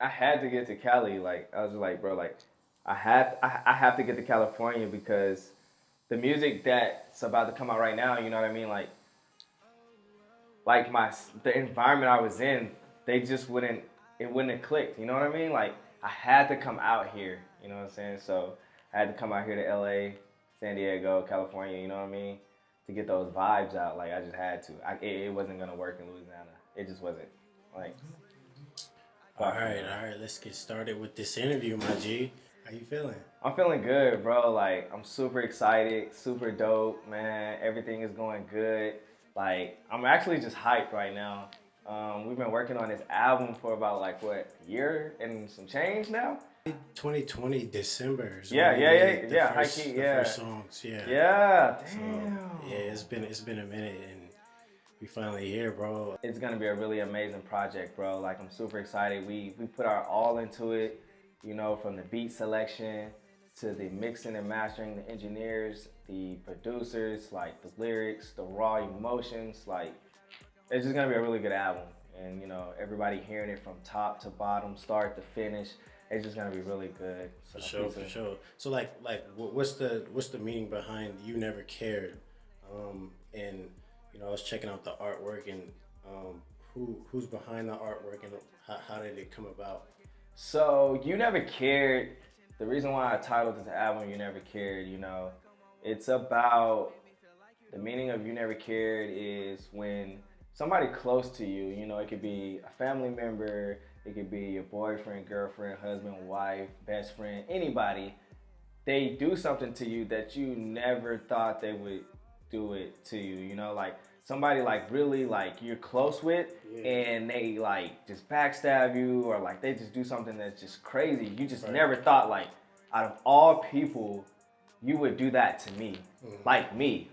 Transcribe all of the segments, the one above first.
I had to get to Cali. Like I was just like, bro, like I have to get to California because the music that's about to come out right now, you know what I mean? Like the environment I was in, they just wouldn't have clicked. You know what I mean? Like I had to come out here. You know what I'm saying? So I had to come out here to LA, San Diego, California. You know what I mean? To get those vibes out. Like I just had to. It wasn't gonna work in Louisiana. It just wasn't. Like All right. Let's get started with this interview, my G. How you feeling? I'm feeling good, bro. Like I'm super excited, super dope, man. Everything is going good. Like I'm actually just hyped right now. We've been working on this album for about like what year and some change now. 2020 December is when Yeah, we yeah, yeah, made yeah. High key, the yeah, first songs. Yeah. yeah. So Damn. yeah, it's been a minute, and we finally here, bro. It's gonna be a really amazing project, bro. Like I'm super excited. We put our all into it, you know, from the beat selection to the mixing and mastering, the engineers, the producers, like the lyrics, the raw emotions. Like it's just gonna be a really good album, and you know, everybody hearing it from top to bottom, start to finish. It's just gonna be really good. So For sure. So what's the meaning behind "You Never Cared"? And I was checking out the artwork, and who's behind the artwork, and how did it come about? So you never cared. The reason why I titled this album "You Never Cared," you know, it's about the meaning of "You Never Cared" is when somebody close to you, you know, it could be a family member, it could be your boyfriend, girlfriend, husband, wife, best friend, anybody. They do something to you that you never thought they would do it to you. You know, like somebody like really like you're close with, Yeah. and they like just backstab you, or like they just do something that's just crazy. You just Right. never thought like out of all people you would do that to me. Like me,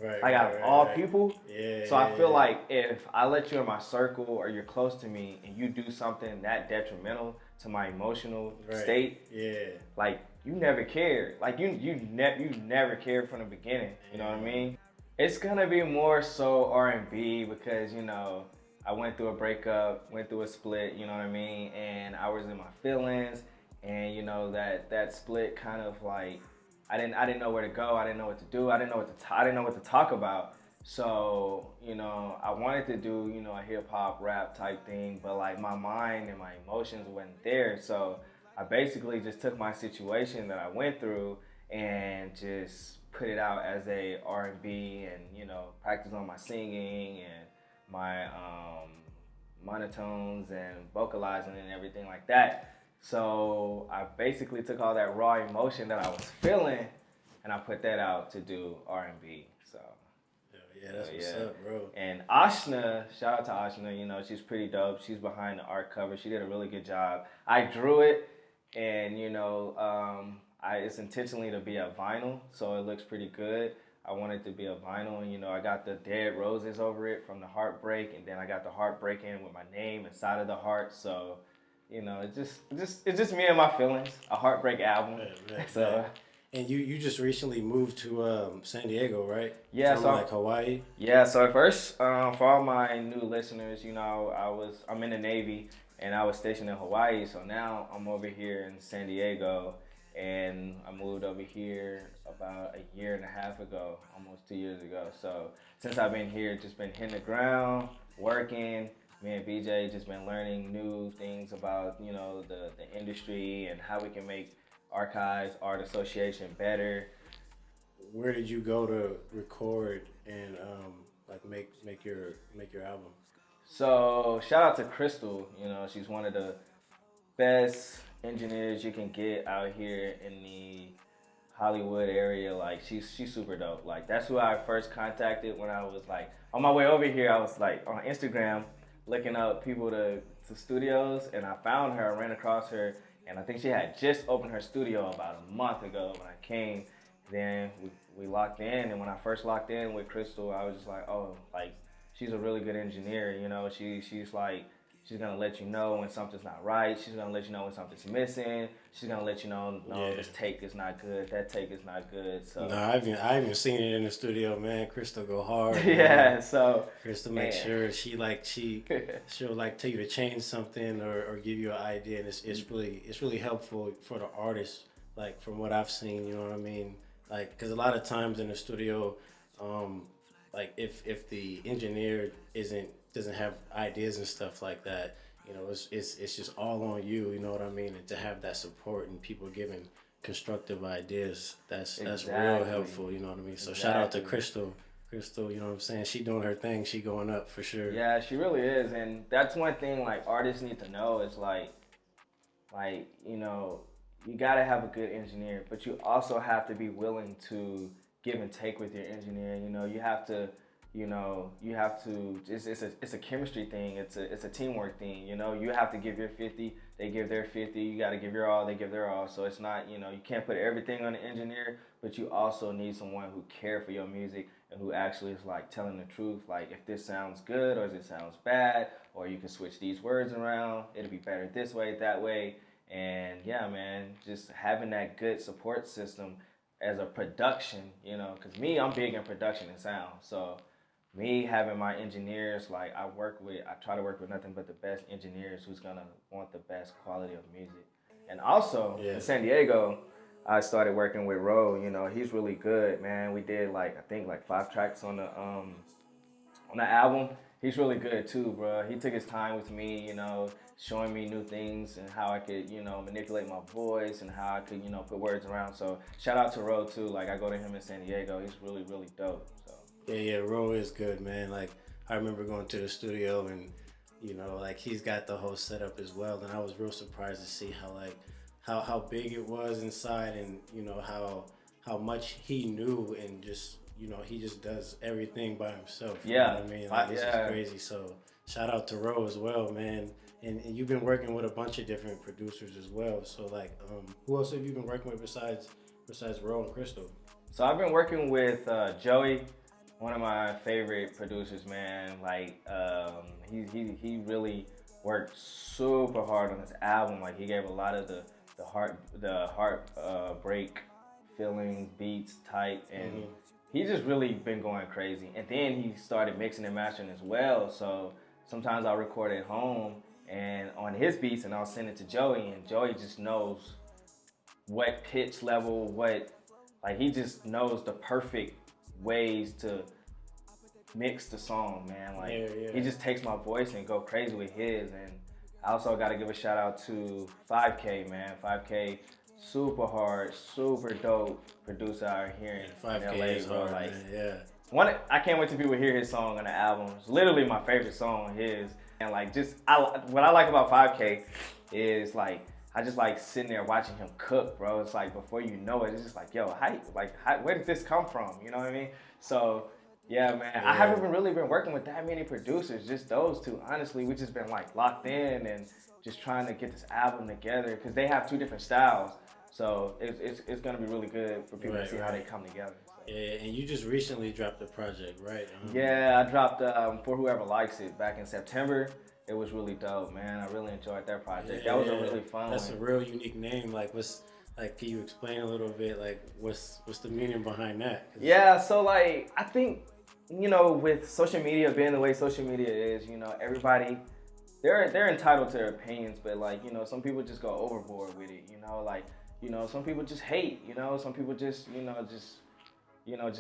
Right, like out right, of right, all right. people. Yeah, So I feel yeah, like if I let you in my circle or you're close to me and you do something that detrimental to my emotional yeah. Right. state, Yeah. like you never cared. Like you never cared from the beginning. You know what I mean? It's gonna be more so R&B because you know I went through a breakup, went through a split. You know what I mean? And I was in my feelings, and you know that split kind of like I didn't know where to go. I didn't know what to do. I didn't know what to talk about. So you know I wanted to do you know a hip hop rap type thing, but like my mind and my emotions wasn't there. So I basically just took my situation that I went through and just put it out as a R&B and you know practice on my singing and my monotones and vocalizing and everything like that. So I basically took all that raw emotion that I was feeling and I put that out to do R&B. So Yeah, that's what's yeah. up, bro. And Ashna, shout out to Ashna, you know, she's pretty dope. She's behind the art cover. She did a really good job. I drew it and, you know, it's intentionally to be a vinyl, so it looks pretty good. I want it to be a vinyl, and, you know, I got the dead roses over it from the heartbreak, and then I got the heartbreak in with my name inside of the heart. So, you know, it's just me and my feelings. A heartbreak album. Right, So, And you just recently moved to San Diego, right? yeah, From so like Hawaii. yeah, so at first, for all my new listeners, you know, I'm in the Navy and I was stationed in Hawaii. So now I'm over here in San Diego, and I moved over here about a year and a half ago, almost 2 years ago. So since I've been here, just been hitting the ground, working. Me and BJ just been learning new things about you know the industry and how we can make Arkhive Art Association better. Where did you go to record and like make your album? So shout out to Crystal. You know, she's one of the best engineers you can get out here in the Hollywood area. Like she's super dope. Like that's who I first contacted when I was like on my way over here. I was like on Instagram looking up people to studios, and I found her. I ran across her, and I think she had just opened her studio about a month ago when I came. Then we locked in, and when I first locked in with Crystal, I was just like, oh, like she's a really good engineer. You know, she's like She's gonna let you know when something's not right. She's gonna let you know when something's missing. She's gonna let you know, no, this take is not good. That take is not good. So no, I haven't seen it in the studio, man. Crystal go hard. yeah, man. so Crystal makes sure she'll like tell you to change something or give you an idea, and it's really helpful for the artist. Like from what I've seen, you know what I mean? Like, because a lot of times in the studio, like if the engineer doesn't have ideas and stuff like that, you know, it's just all on you, you know what I mean? And to have that support and people giving constructive ideas, that's real helpful, you know what I mean? So shout out to Crystal, you know what I'm saying? She doing her thing, she going up for sure. Yeah, she really is, and that's one thing like artists need to know is like you know, you gotta have a good engineer, but you also have to be willing to give and take with your engineer. You know, you have to. It's a chemistry thing. It's a teamwork thing. You know, you have to give your 50, they give their 50. You got to give your all, they give their all. So it's not, you know, you can't put everything on the engineer, but you also need someone who cares for your music and who actually is like telling the truth. Like if this sounds good or if it sounds bad, or you can switch these words around. It'll be better this way, that way. And yeah, man, just having that good support system as a production, you know, because I'm big in production and sound. So me having my engineers, like I try to work with nothing but the best engineers who's gonna want the best quality of music. And also in San Diego, I started working with Ro. You know, he's really good, man. We did I think 5 tracks on the album. He's really good too, bro. He took his time with me, you know, showing me new things and how I could, you know, manipulate my voice and how I could, you know, put words around. So shout out to Ro too. Like I go to him in San Diego. He's really, really dope. So. Yeah, Ro is good, man. Like I remember going to the studio and, you know, like he's got the whole setup as well. And I was real surprised to see how big it was inside, and you know how much he knew, and just, you know, he just does everything by himself. You know what I mean? Like, this is crazy. So shout out to Ro as well, man. And you've been working with a bunch of different producers as well. So like, who else have you been working with besides Ro and Crystal? So I've been working with Joey, one of my favorite producers, man. Like he really worked super hard on this album. Like he gave a lot of the heartbreak feeling, beats, type, and he just really been going crazy. And then he started mixing and mastering as well. So sometimes I'll record at home and on his beats, and I'll send it to Joey, and Joey just knows what pitch level, he just knows the perfect ways to mix the song, man. Like he just takes my voice and go crazy with his. And I also got to give a shout out to 5K, man. 5K, super hard, super dope producer out here in LA, is bro. hard, like, man. I can't wait till people hear his song on the album. It's literally my favorite song of his. And like, what I like about 5K is like, I just like sitting there watching him cook, bro. It's like before you know it, it's just like, yo, where did this come from? You know what I mean? So yeah, man. I haven't really been working with that many producers, just those two. Honestly, we just been like locked in and just trying to get this album together because they have 2 different styles. So it's gonna be really good for people to see how they come together. So. Yeah, and you just recently dropped a project, right? Yeah, I dropped For Whoever Likes It back in September. It was really dope, man. I really enjoyed that project. That was a really fun That's one. a real unique name. Like, can you explain a little bit, like, what's the meaning behind that? Yeah, so like, I think, you know, with social media being the way social media is, you know, everybody, they're entitled to their opinions, but like, you know, some people just go overboard with it, you know, like, you know, some people just hate, you know, some people just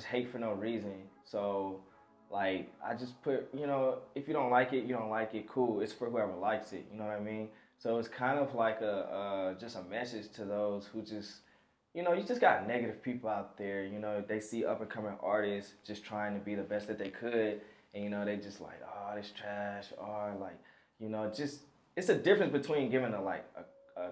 hate for no reason. So like, I just put, you know, if you don't like it, you don't like it, cool. It's for whoever likes it, you know what I mean? So it's kind of like just a message to those who just, you know, you just got negative people out there, you know, they see up and coming artists just trying to be the best that they could, and you know, they just like, oh, this trash, or like, you know, just, it's a difference between giving a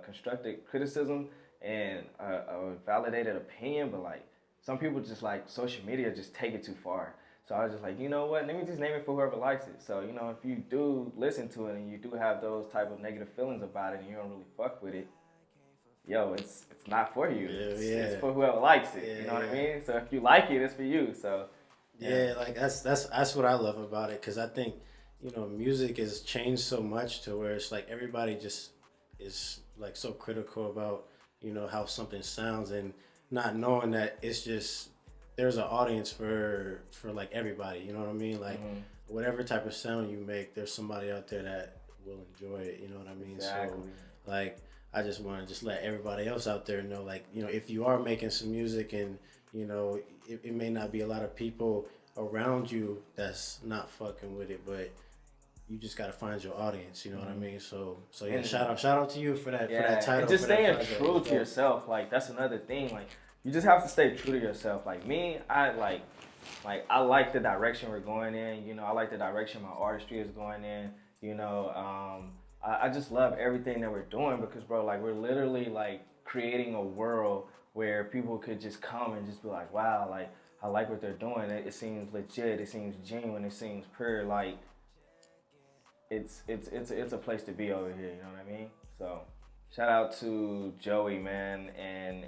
constructive criticism and a validated opinion, but like, some people just like social media just take it too far. So I was just like, you know what, let me just name it for whoever likes it. So, you know, if you do listen to it and you do have those type of negative feelings about it and you don't really fuck with it, yo, it's not for you. It's for whoever likes it. You know what I mean? So if you like it, it's for you. So like that's what I love about it, because I think, you know, music has changed so much to where it's like everybody just is like so critical about, you know, how something sounds, and not knowing that it's just there's an audience for like everybody. You know what I mean? Like Hmm. whatever type of sound you make, there's somebody out there that will enjoy it. You know what I mean? So Exactly. like I just want to just let everybody else out there know, like, you know, if you are making some music and, you know, it may not be a lot of people around you that's not fucking with it, but you just gotta find your audience. You know what I Hmm. mean? So yeah, And shout out to you for that yeah, and title, just for that staying project. true It's to dope. yourself. Like that's another thing. Like you just have to stay true to yourself. Like me, I like the direction we're going in. You know, I like the direction my artistry is going in. You know, I just love everything that we're doing because, bro, like we're literally like creating a world where people could just come and just be like, wow, like I like what they're doing. It seems legit. It seems genuine. It seems pure. Like it's a place to be over here. You know what I mean? So shout out to Joey, man, and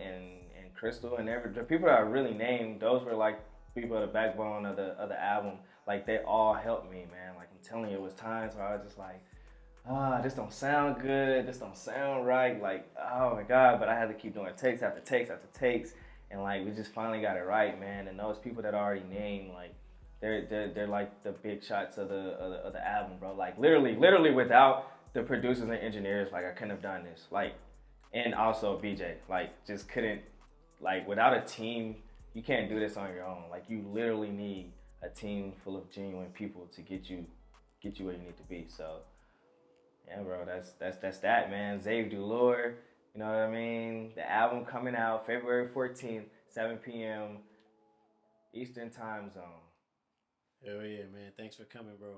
Crystal and every the people that I really named. Those were like people of the backbone of the album. Like they all helped me, man. Like I'm telling you, it was times where I was just like, this don't sound good. This don't sound right. Like, oh my God. But I had to keep doing takes after takes after takes. And like, we just finally got it right, man. And those people that I already named, like, they're like the big shots of the album, bro. Like literally without the producers and engineers, like I couldn't have done this. Like, and also BJ, like just couldn't, like without a team, you can't do this on your own. Like you literally need a team full of genuine people to get you where you need to be. So yeah, bro, that's that, man. Zaiv Douleur, you know what I mean? The album coming out February 14th, 7 p.m. Eastern Time Zone. Hell yeah, man. Thanks for coming, bro.